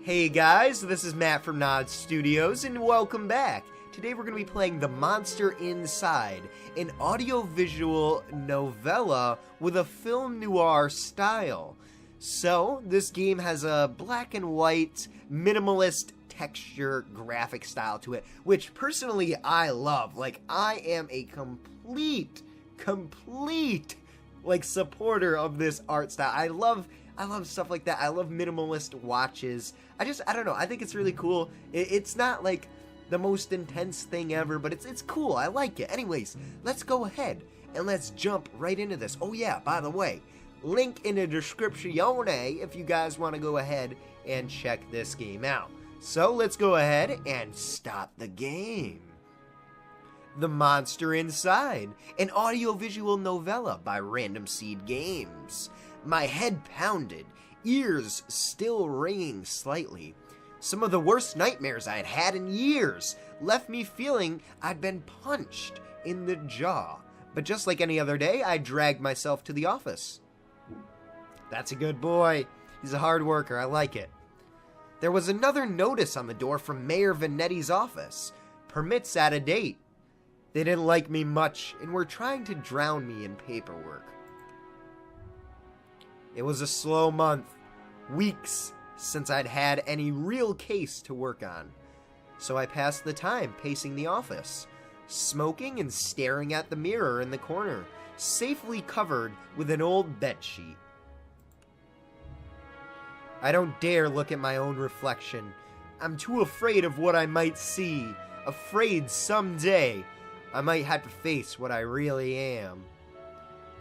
Hey guys, this is Matt from MrNoDStudios, and welcome back. Today we're going to be playing The Monster Inside, an audiovisual novella with a film noir style. So, this game has a black and white, minimalist texture graphic style to it, which personally I love. Like, I am a complete supporter of this art style. I love stuff like that. I love minimalist watches. I don't know. I think it's really cool. It's not like the most intense thing ever, but it's cool. I like it. Anyways, let's go ahead and let's jump right into this. Oh yeah, by the way, link in the description if you guys want to go ahead and check this game out. So let's go ahead and start the game. The Monster Inside, an audiovisual novella by Random Seed Games. My head pounded, ears still ringing slightly. Some of the worst nightmares I had had in years left me feeling I'd been punched in the jaw. But just like any other day, I dragged myself to the office. That's a good boy. He's a hard worker. I like it. There was another notice on the door from Mayor Vanetti's office. Permits out of date. They didn't like me much and were trying to drown me in paperwork. It was a slow month, weeks since I'd had any real case to work on. So I passed the time pacing the office, smoking and staring at the mirror in the corner, safely covered with an old bedsheet. I don't dare look at my own reflection. I'm too afraid of what I might see, afraid someday I might have to face what I really am.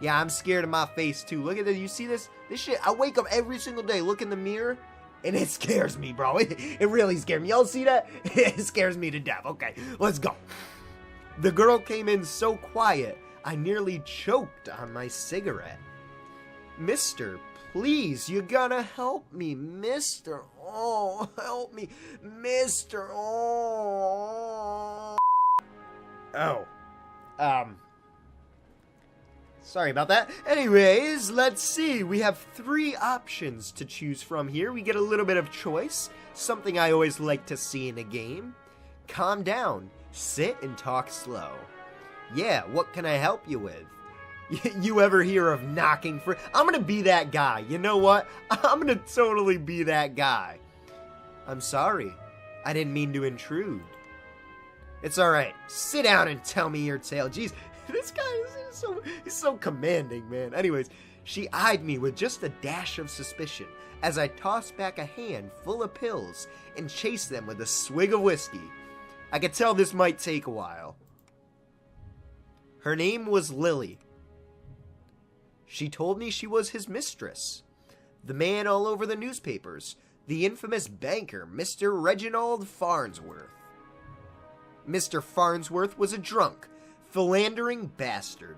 Yeah, I'm scared of my face too. Look at this. You see this? This shit, I wake up every single day, look in the mirror, and it scares me, bro. It really scares me. Y'all see that? It scares me to death. Okay, let's go. The girl came in so quiet, I nearly choked on my cigarette. Mister, please, you gotta help me, mister. Oh, help me, mister. Oh. Sorry about that. Anyways, let's see. We have 3 options to choose from here. We get a little bit of choice, something I always like to see in a game. Calm down, sit and talk slow. Yeah, what can I help you with? You ever hear of knocking for... I'm gonna be that guy. You know what? I'm gonna totally be that guy. I'm sorry. I didn't mean to intrude. It's alright. Sit down and tell me your tale. Jeez, this guy is he's so commanding, man. Anyways, she eyed me with just a dash of suspicion as I tossed back a hand full of pills and chased them with a swig of whiskey. I could tell this might take a while. Her name was Lily. She told me she was his mistress. The man all over the newspapers, the infamous banker, Mr. Reginald Farnsworth. Mr. Farnsworth was a drunk, philandering bastard,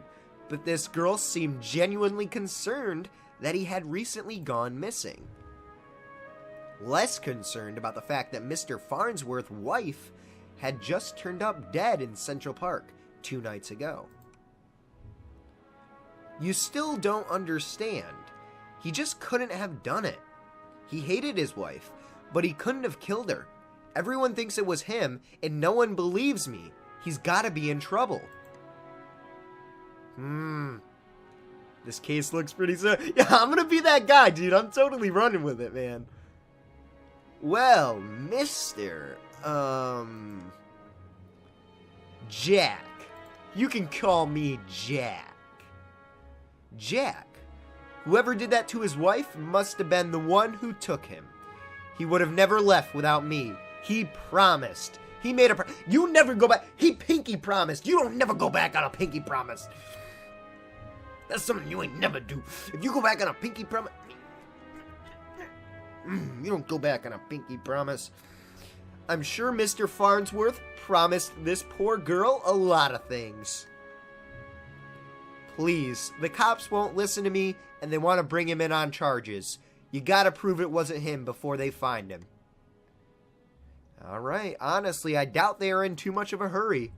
but this girl seemed genuinely concerned that he had recently gone missing. Less concerned about the fact that Mr. Farnsworth's wife had just turned up dead in Central Park 2 nights ago. You still don't understand. He just couldn't have done it. He hated his wife, but he couldn't have killed her. Everyone thinks it was him, and no one believes me. He's gotta be in trouble. This case looks pretty yeah, I'm gonna be that guy, dude. I'm totally running with it, man. Well, Mr. Jack. You can call me Jack. Jack. Whoever did that to his wife must have been the one who took him. He would have never left without me. He promised. He made a you never go back. He pinky promised. You don't never go back on a pinky promise. That's something you ain't never do. If you go back on a pinky promise, you don't go back on a pinky promise. I'm sure Mr. Farnsworth promised this poor girl a lot of things. Please, the cops won't listen to me, and they want to bring him in on charges. You gotta prove it wasn't him before they find him. Alright, honestly, I doubt they are in too much of a hurry.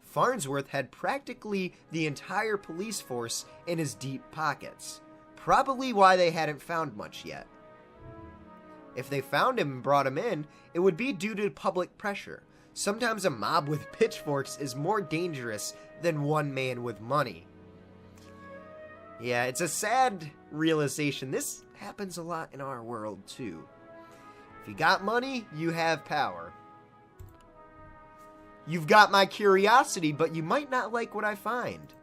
Farnsworth had practically the entire police force in his deep pockets. Probably why they hadn't found much yet. If they found him and brought him in, it would be due to public pressure. Sometimes a mob with pitchforks is more dangerous than one man with money. Yeah, it's a sad realization. This happens a lot in our world, too. If you got money, you have power. You've got my curiosity, but you might not like what I find.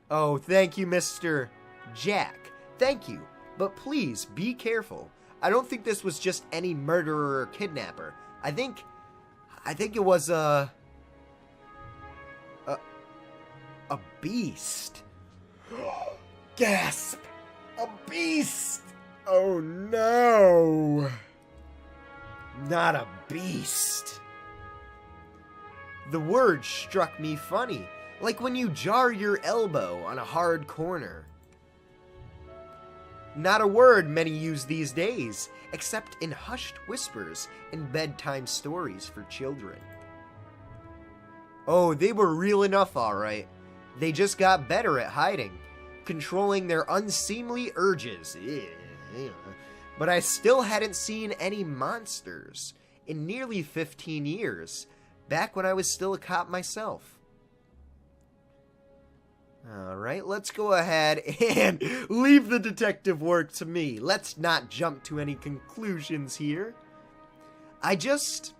Oh, thank you, Mr. Jack. Thank you, but please be careful. I don't think this was just any murderer or kidnapper. I think it was a beast. Gasp! A beast! Oh no! Not a beast. The word struck me funny, like when you jar your elbow on a hard corner. Not a word many use these days, except in hushed whispers in bedtime stories for children. Oh, they were real enough, all right. They just got better at hiding, controlling their unseemly urges. But I still hadn't seen any monsters in nearly 15 years, back when I was still a cop myself. Alright, let's go ahead and leave the detective work to me. Let's not jump to any conclusions here. I got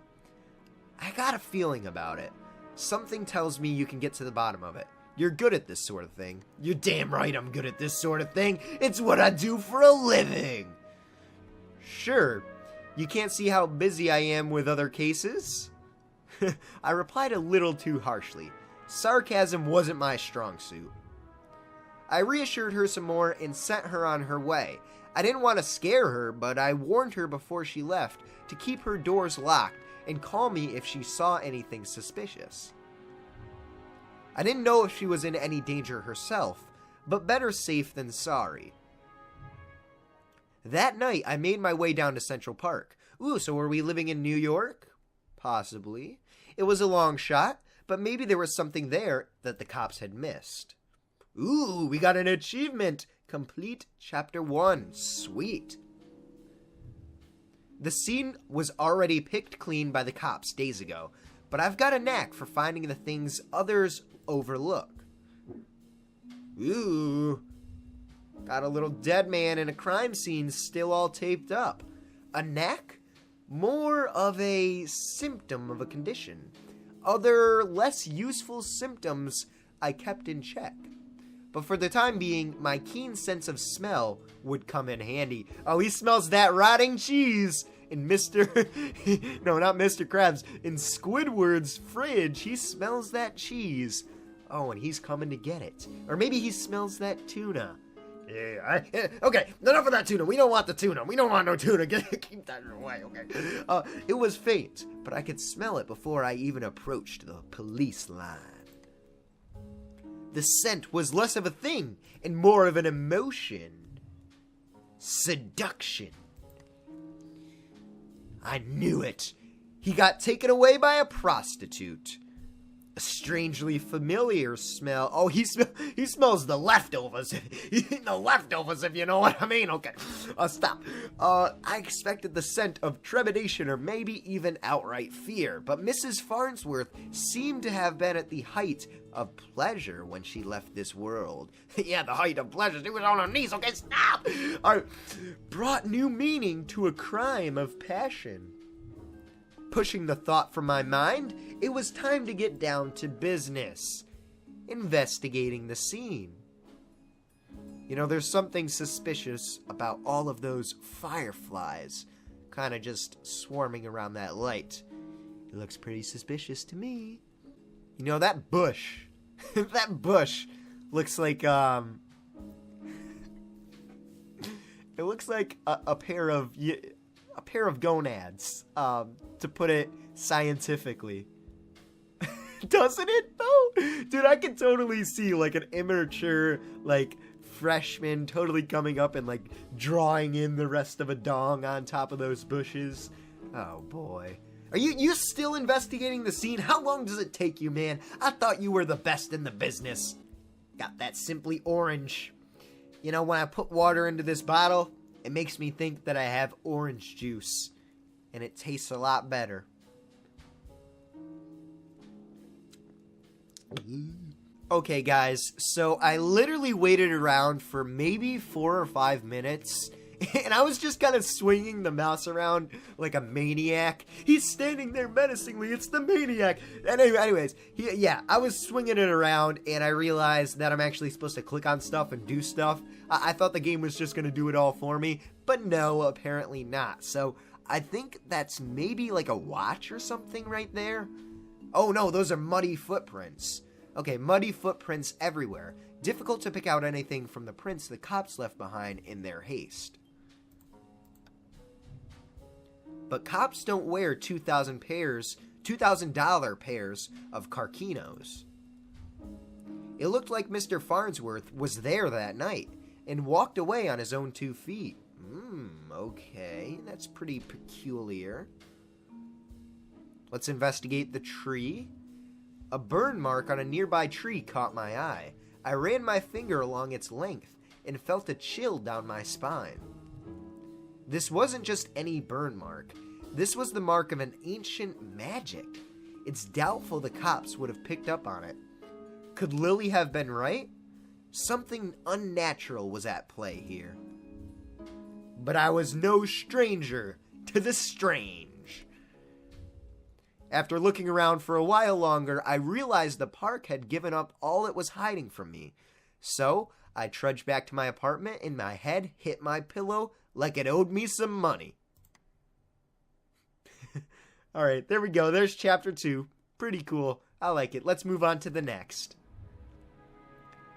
a feeling about it. Something tells me you can get to the bottom of it. You're good at this sort of thing. You're damn right I'm good at this sort of thing. It's what I do for a living. Sure, you can't see how busy I am with other cases? I replied a little too harshly. Sarcasm wasn't my strong suit. I reassured her some more and sent her on her way. I didn't want to scare her, but I warned her before she left to keep her doors locked and call me if she saw anything suspicious. I didn't know if she was in any danger herself, but better safe than sorry. That night, I made my way down to Central Park. Ooh, so were we living in New York? Possibly. It was a long shot, but maybe there was something there that the cops had missed. Ooh, we got an achievement! Complete Chapter 1. Sweet. The scene was already picked clean by the cops days ago, but I've got a knack for finding the things others overlook. Ooh. Got a little dead man in a crime scene still all taped up. A knack? More of a symptom of a condition. Other, less useful symptoms I kept in check. But for the time being, my keen sense of smell would come in handy. Oh, he smells that rotting cheese in no, not Mr. Krabs. In Squidward's fridge, he smells that cheese. Oh, and he's coming to get it. Or maybe he smells that tuna. Yeah, okay, enough of that tuna. We don't want the tuna. We don't want no tuna. Keep that away, okay? It was faint, but I could smell it before I even approached the police line. The scent was less of a thing and more of an emotion. Seduction. I knew it. He got taken away by a prostitute. A strangely familiar smell. Oh, he smells the leftovers. The leftovers, if you know what I mean. Okay, stop. I expected the scent of trepidation or maybe even outright fear, but Mrs. Farnsworth seemed to have been at the height of pleasure when she left this world. Yeah, the height of pleasure. She was on her knees. Okay, stop. Brought new meaning to a crime of passion. Pushing the thought from my mind, it was time to get down to business. Investigating the scene. You know, there's something suspicious about all of those fireflies kind of just swarming around that light. It looks pretty suspicious to me. You know, that bush. That bush looks like, it looks like a pair of gonads, to put it scientifically. Doesn't it, though? Dude, I can totally see, like, an immature, like, freshman totally coming up and, like, drawing in the rest of a dong on top of those bushes. Oh, boy. Are you still investigating the scene? How long does it take you, man? I thought you were the best in the business. Got that Simply Orange. You know, when I put water into this bottle, It makes me think that I have orange juice, and it tastes a lot better. Okay, guys, so I literally waited around for maybe 4 or 5 minutes, and I was just kind of swinging the mouse around like a maniac. He's standing there menacingly. It's the maniac. And anyways, I was swinging it around, and I realized that I'm actually supposed to click on stuff and do stuff. I thought the game was just going to do it all for me, but no, apparently not. So I think that's maybe like a watch or something right there. Oh no, those are muddy footprints. Okay, muddy footprints everywhere. Difficult to pick out anything from the prints the cops left behind in their haste. But cops don't wear $2,000 pairs of Carquinos. It looked like Mr. Farnsworth was there that night and walked away on his own 2 feet. Okay, that's pretty peculiar. Let's investigate the tree. A burn mark on a nearby tree caught my eye. I ran my finger along its length and felt a chill down my spine. This wasn't just any burn mark. This was the mark of an ancient magic. It's doubtful the cops would have picked up on it. Could Lily have been right? Something unnatural was at play here. But I was no stranger to the strange. After looking around for a while longer, I realized the park had given up all it was hiding from me. So I trudged back to my apartment and my head hit my pillow like it owed me some money. Alright, there we go. There's chapter 2. Pretty cool. I like it. Let's move on to the next.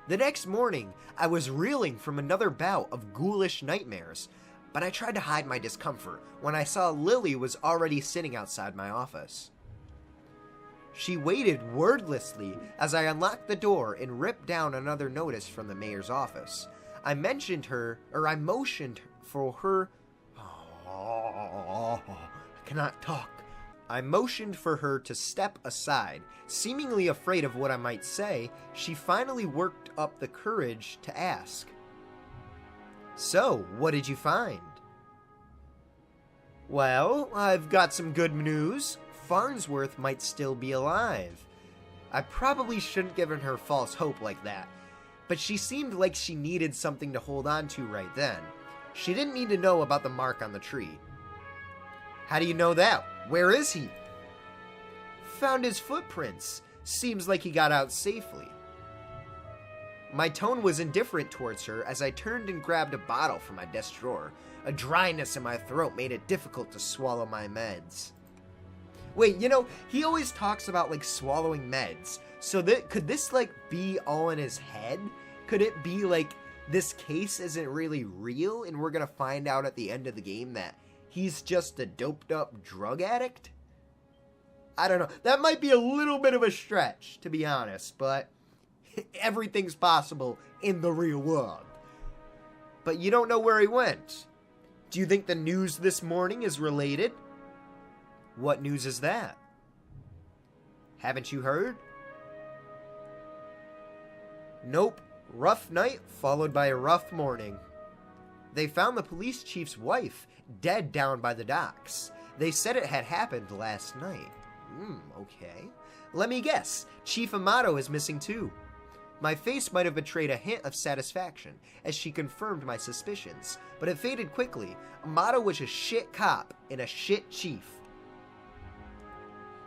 The next morning, I was reeling from another bout of ghoulish nightmares, but I tried to hide my discomfort when I saw Lily was already sitting outside my office. She waited wordlessly as I unlocked the door and ripped down another notice from the mayor's office. I motioned for her. I cannot talk. I motioned for her to step aside. Seemingly afraid of what I might say, she finally worked up the courage to ask. So, what did you find? Well, I've got some good news. Farnsworth might still be alive. I probably shouldn't give her false hope like that, but she seemed like she needed something to hold on to right then. She didn't need to know about the mark on the tree. How do you know that? Where is he? Found his footprints. Seems like he got out safely. My tone was indifferent towards her as I turned and grabbed a bottle from my desk drawer. A dryness in my throat made it difficult to swallow my meds. Wait, he always talks about, swallowing meds. So could this, be all in his head? Could it be, this case isn't really real and we're gonna find out at the end of the game that he's just a doped-up drug addict? I don't know. That might be a little bit of a stretch, to be honest, but everything's possible in the real world. But you don't know where he went. Do you think the news this morning is related? What news is that? Haven't you heard? Nope. Rough night followed by a rough morning. They found the police chief's wife dead down by the docks. They said it had happened last night. Okay. Let me guess. Chief Amato is missing too. My face might have betrayed a hint of satisfaction as she confirmed my suspicions, but it faded quickly. Amato was a shit cop and a shit chief.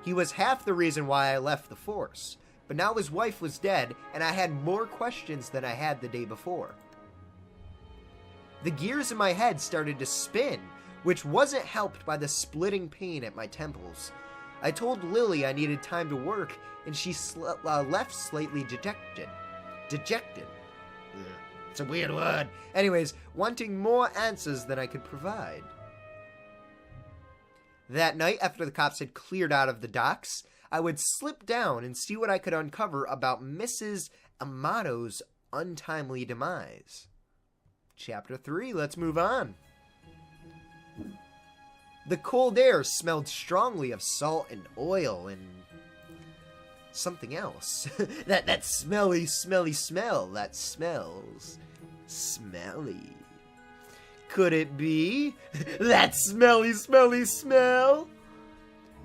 He was half the reason why I left the force, but now his wife was dead and I had more questions than I had the day before. The gears in my head started to spin, which wasn't helped by the splitting pain at my temples. I told Lily I needed time to work, and she left slightly dejected. Dejected. It's a weird word. Anyways, wanting more answers than I could provide. That night, after the cops had cleared out of the docks, I would slip down and see what I could uncover about Mrs. Amato's untimely demise. Chapter 3, let's move on. The cold air smelled strongly of salt and oil and something else. that smelly smell that smells smelly. could it be? That smelly, smelly smell?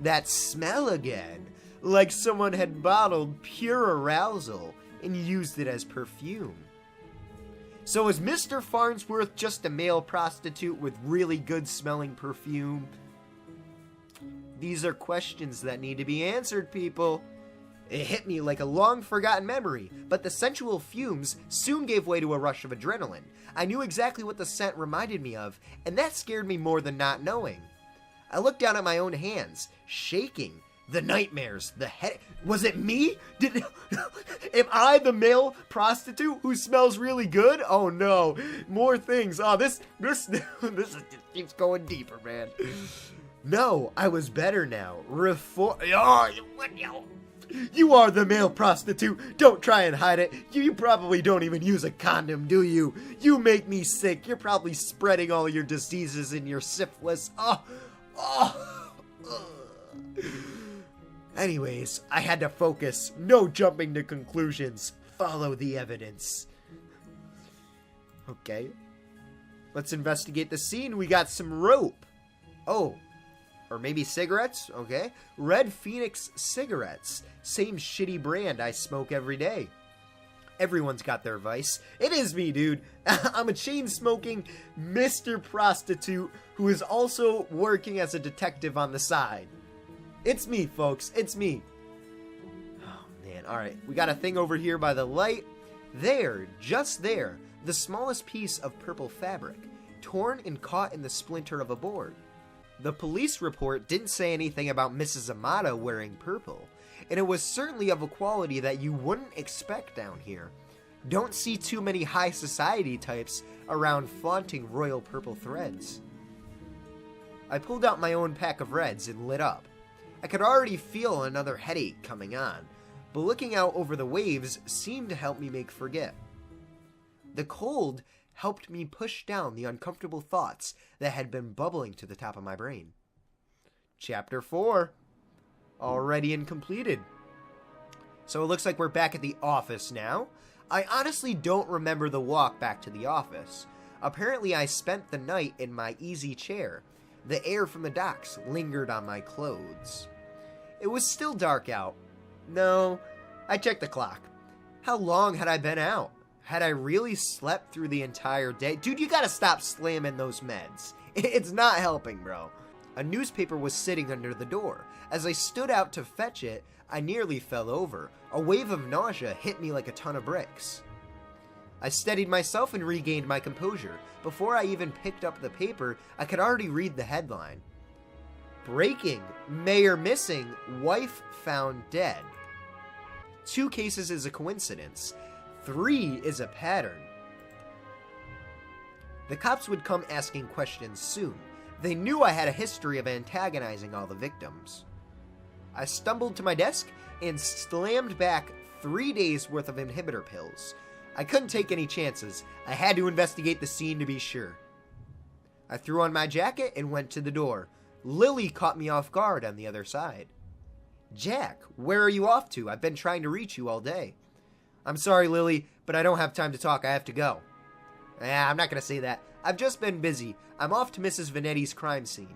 That smell again, like someone had bottled pure arousal and used it as perfume. So is Mr. Farnsworth just a male prostitute with really good smelling perfume? These are questions that need to be answered, people. It hit me like a long forgotten memory, but the sensual fumes soon gave way to a rush of adrenaline. I knew exactly what the scent reminded me of, and that scared me more than not knowing. I looked down at my own hands, shaking. The nightmares, the head. Was it me? Am I the male prostitute who smells really good? Oh no, more things. Oh, this just keeps going deeper, man. No, I was better now. You are the male prostitute. Don't try and hide it. You probably don't even use a condom, do you? You make me sick. You're probably spreading all your diseases and your syphilis. Anyways, I had to focus. No jumping to conclusions. Follow the evidence. Okay. Let's investigate the scene. We got some rope. Oh. Or maybe cigarettes. Okay. Red Phoenix cigarettes. Same shitty brand I smoke every day. Everyone's got their vice. It is me, dude. I'm a chain-smoking Mr. Prostitute who is also working as a detective on the side. It's me, folks. It's me. Oh, man. All right. We got a thing over here by the light. There, just there, the smallest piece of purple fabric, torn and caught in the splinter of a board. The police report didn't say anything about Mrs. Amata wearing purple, and it was certainly of a quality that you wouldn't expect down here. Don't see too many high society types around flaunting royal purple threads. I pulled out my own pack of reds and lit up. I could already feel another headache coming on, but looking out over the waves seemed to help me make forget. The cold helped me push down the uncomfortable thoughts that had been bubbling to the top of my brain. Chapter 4. Already and completed. So it looks like we're back at the office now. I honestly don't remember the walk back to the office. Apparently I spent the night in my easy chair. The air from the docks lingered on my clothes. It was still dark out. No, I checked the clock. How long had I been out? Had I really slept through the entire day? Dude, you gotta stop slamming those meds. It's not helping, bro. A newspaper was sitting under the door. As I stood out to fetch it, I nearly fell over. A wave of nausea hit me like a ton of bricks. I steadied myself and regained my composure. Before I even picked up the paper, I could already read the headline. Breaking. Mayor missing. Wife found dead. 2 cases is a coincidence. 3 is a pattern. The cops would come asking questions soon. They knew I had a history of antagonizing all the victims. I stumbled to my desk and slammed back 3 days worth of inhibitor pills. I couldn't take any chances. I had to investigate the scene to be sure. I threw on my jacket and went to the door. Lily caught me off guard on the other side. Jack, where are you off to? I've been trying to reach you all day. I'm sorry, Lily, but I don't have time to talk. I have to go. I'm not going to say that. I've just been busy. I'm off to Mrs. Vanetti's crime scene.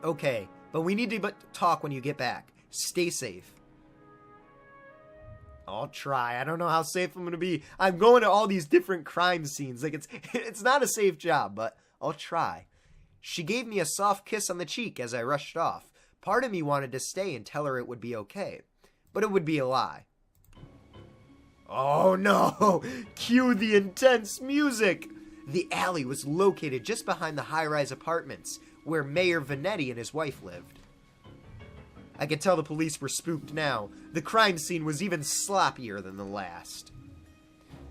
Okay, but we need to talk when you get back. Stay safe. I'll try. I don't know how safe I'm going to be. I'm going to all these different crime scenes. Like, it's not a safe job, but I'll try. She gave me a soft kiss on the cheek as I rushed off. Part of me wanted to stay and tell her it would be okay, but it would be a lie. Oh no! Cue the intense music! The alley was located just behind the high-rise apartments where Mayor Vanetti and his wife lived. I could tell the police were spooked now. The crime scene was even sloppier than the last.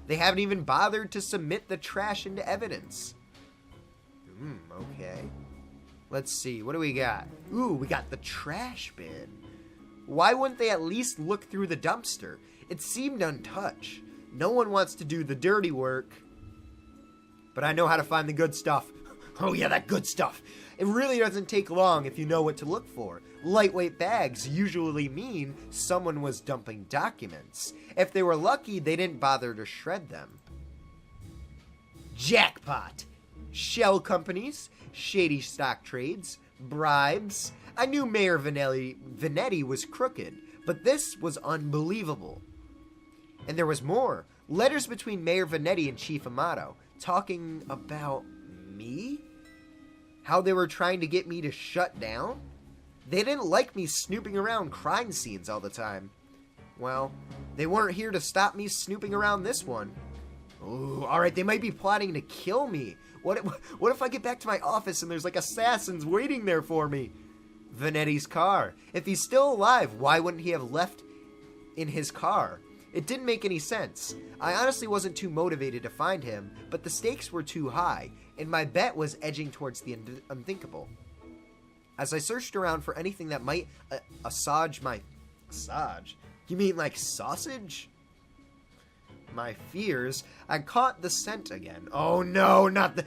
They haven't even bothered to submit the trash into evidence. Okay. Let's see, what do we got? Ooh, we got the trash bin. Why wouldn't they at least look through the dumpster? It seemed untouched. No one wants to do the dirty work. But I know how to find the good stuff. Oh yeah, that good stuff. It really doesn't take long if you know what to look for. Lightweight bags usually mean someone was dumping documents. If they were lucky, they didn't bother to shred them. Jackpot! shell companies, shady stock trades, bribes. I knew Mayor Vanetti was crooked, but this was unbelievable. And there was more. Letters between Mayor Vanetti and Chief Amato, talking about me? How they were trying to get me to shut down? They didn't like me snooping around crime scenes all the time. Well, they weren't here to stop me snooping around this one. Ooh, alright, they might be plotting to kill me. What if I get back to my office and there's like assassins waiting there for me? Vanetti's car. If he's still alive, why wouldn't he have left in his car? It didn't make any sense. I honestly wasn't too motivated to find him, but the stakes were too high, and my bet was edging towards the unthinkable. As I searched around for anything that might assuage my... Assuage? You mean like sausage? My fears, I caught the scent again. Oh no, not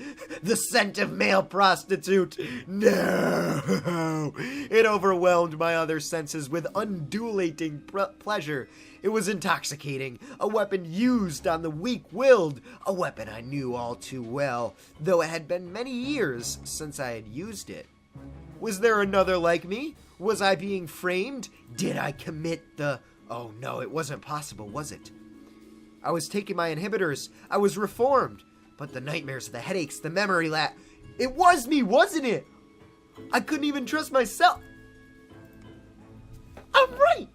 the scent of male prostitute. No! It overwhelmed my other senses with undulating pleasure. It was intoxicating, a weapon used on the weak-willed, a weapon I knew all too well, though it had been many years since I had used it. Was there another like me? Was I being framed? Did I commit the... Oh no, it wasn't possible, was it? I was taking my inhibitors. I was reformed. But the nightmares, the headaches, the memory it was me, wasn't it? I couldn't even trust myself. I'm right.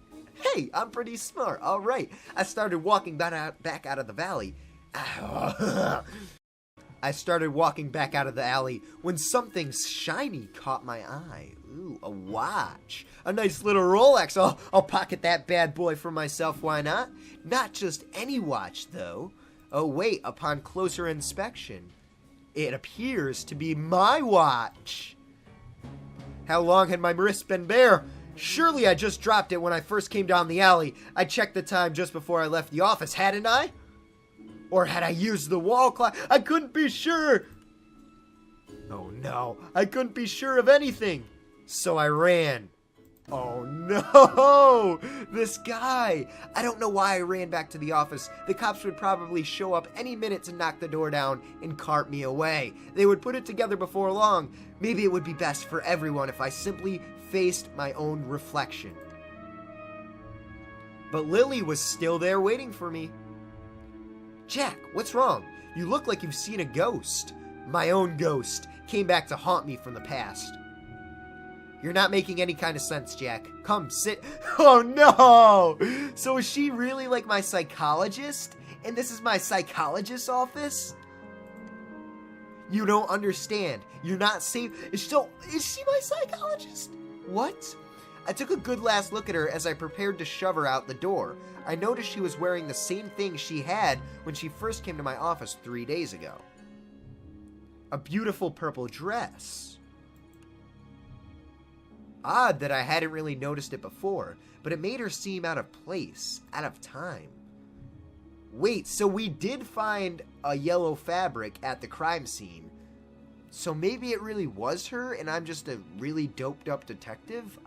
Hey, I'm pretty smart. All right. I started walking back out of the valley. I started walking back out of the alley when something shiny caught my eye. Ooh, a watch. A nice little Rolex. I'll pocket that bad boy for myself, why not? Not just any watch, though. Oh, wait, upon closer inspection, it appears to be my watch. How long had my wrist been bare? Surely I just dropped it when I first came down the alley. I checked the time just before I left the office, hadn't I? Or had I used the wall clock? I couldn't be sure. Oh no, I couldn't be sure of anything. So I ran. Oh no, this guy. I don't know why I ran back to the office. The cops would probably show up any minute to knock the door down and cart me away. They would put it together before long. Maybe it would be best for everyone if I simply faced my own reflection. But Lily was still there waiting for me. Jack, what's wrong? You look like you've seen a ghost. My own ghost came back to haunt me from the past. You're not making any kind of sense, Jack. Come, sit. Oh, no! So is she really like my psychologist? And this is my psychologist's office? You don't understand. You're not safe. Is she my psychologist? What? I took a good last look at her as I prepared to shove her out the door. I noticed she was wearing the same thing she had when she first came to my office 3 days ago. A beautiful purple dress. Odd that I hadn't really noticed it before, but it made her seem out of place, out of time. Wait, so we did find a yellow fabric at the crime scene. So maybe it really was her and I'm just a really doped up detective?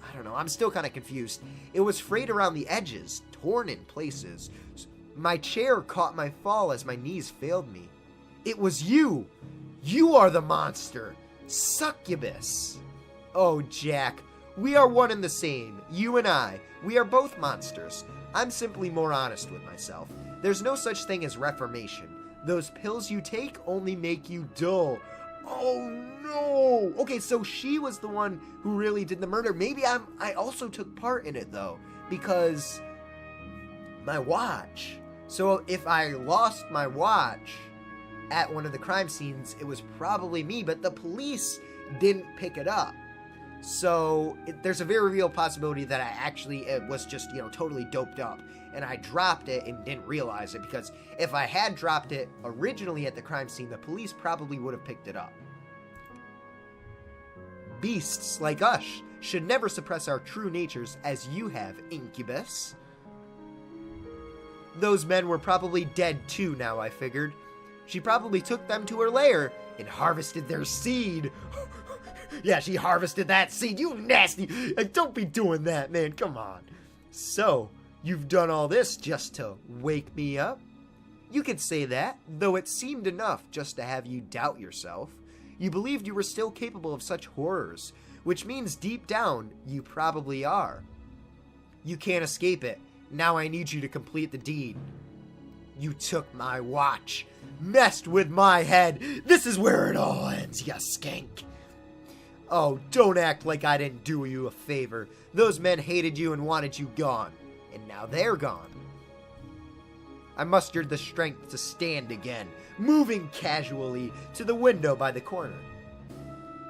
I don't know, I'm still kind of confused. It was frayed around the edges, torn in places. My chair caught my fall as my knees failed me. It was you! You are the monster! Succubus! Oh, Jack, we are one and the same. You and I. We are both monsters. I'm simply more honest with myself. There's no such thing as reformation. Those pills you take only make you dull. Oh no! Okay, so she was the one who really did the murder. Maybe I also took part in it though, because my watch. So if I lost my watch at one of the crime scenes, it was probably me, but the police didn't pick it up. So there's a very real possibility that I actually was just, totally doped up and I dropped it and didn't realize it, because if I had dropped it originally at the crime scene, the police probably would have picked it up. Beasts like us should never suppress our true natures as you have, incubus. Those men were probably dead too now, I figured. She probably took them to her lair and harvested their seed. Yeah, she harvested that seed, you nasty. Don't be doing that, man, come on. So, you've done all this just to wake me up? You could say that, though it seemed enough just to have you doubt yourself. You believed you were still capable of such horrors, which means deep down, you probably are. You can't escape it. Now I need you to complete the deed. You took my watch, messed with my head. This is where it all ends, you skank. Oh, don't act like I didn't do you a favor. Those men hated you and wanted you gone, and now they're gone. I mustered the strength to stand again, moving casually to the window by the corner.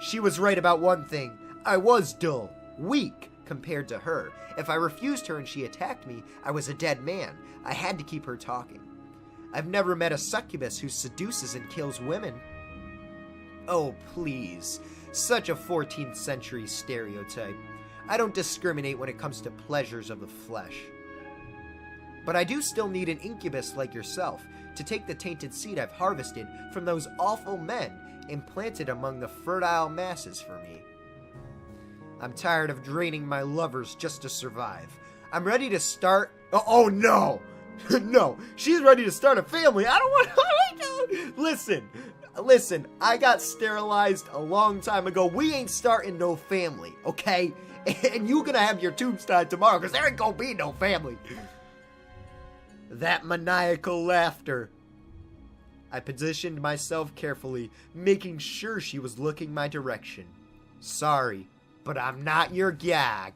She was right about one thing. I was dull, weak compared to her. If I refused her and she attacked me, I was a dead man. I had to keep her talking. I've never met a succubus who seduces and kills women. Oh, please. Such a 14th century stereotype. I don't discriminate when it comes to pleasures of the flesh. But I do still need an incubus like yourself to take the tainted seed I've harvested from those awful men and plant it among the fertile masses for me. I'm tired of draining my lovers just to survive. I'm ready to start... Oh, no! No, she's ready to start a family. I don't want to... Listen, I got sterilized a long time ago. We ain't starting no family, okay? And you gonna have your tubes tied tomorrow, because there ain't gonna be no family. That maniacal laughter. I positioned myself carefully, making sure she was looking my direction. Sorry, but I'm not your guy.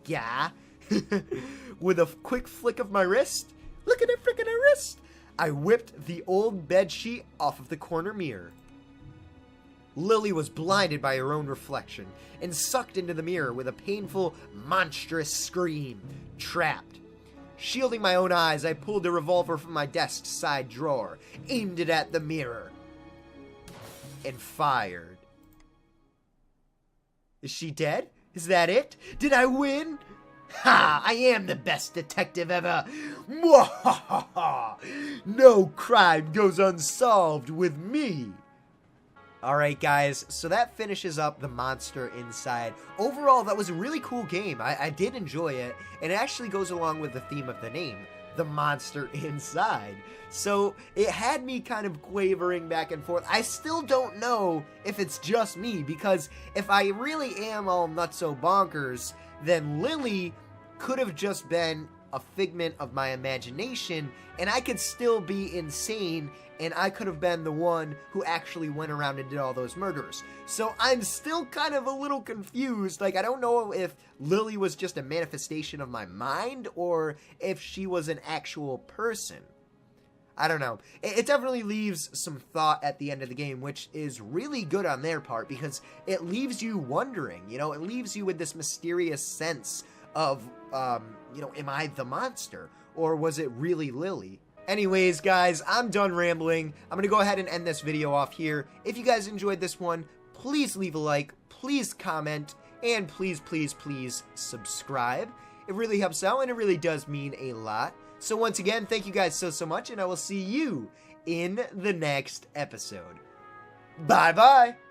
With a quick flick of my wrist, look at that frickin' wrist, I whipped the old bedsheet off of the corner mirror. Lily was blinded by her own reflection and sucked into the mirror with a painful, monstrous scream. Trapped. Shielding my own eyes, I pulled a revolver from my desk side drawer, aimed it at the mirror, and fired. Is she dead? Is that it? Did I win? Ha! I am the best detective ever! Mwahaha! No crime goes unsolved with me! Alright guys, so that finishes up The Monster Inside. Overall, that was a really cool game. I did enjoy it, and it actually goes along with the theme of the name, The Monster Inside. So it had me kind of quavering back and forth. I still don't know if it's just me, because if I really am all nutso bonkers, then Lily could have just been a figment of my imagination, and I could still be insane, and I could have been the one who actually went around and did all those murders. So I'm still kind of a little confused. Like, I don't know if Lily was just a manifestation of my mind, or if she was an actual person. I don't know. It definitely leaves some thought at the end of the game, which is really good on their part, because it leaves you wondering, you know, it leaves you with this mysterious sense of, you know, am I the monster, or was it really Lily? Anyways, guys, I'm done rambling. I'm gonna go ahead and end this video off here. If you guys enjoyed this one, please leave a like, please comment, and please, please, please subscribe. It really helps out, and it really does mean a lot. So once again, thank you guys so much, and I will see you in the next episode. Bye-bye!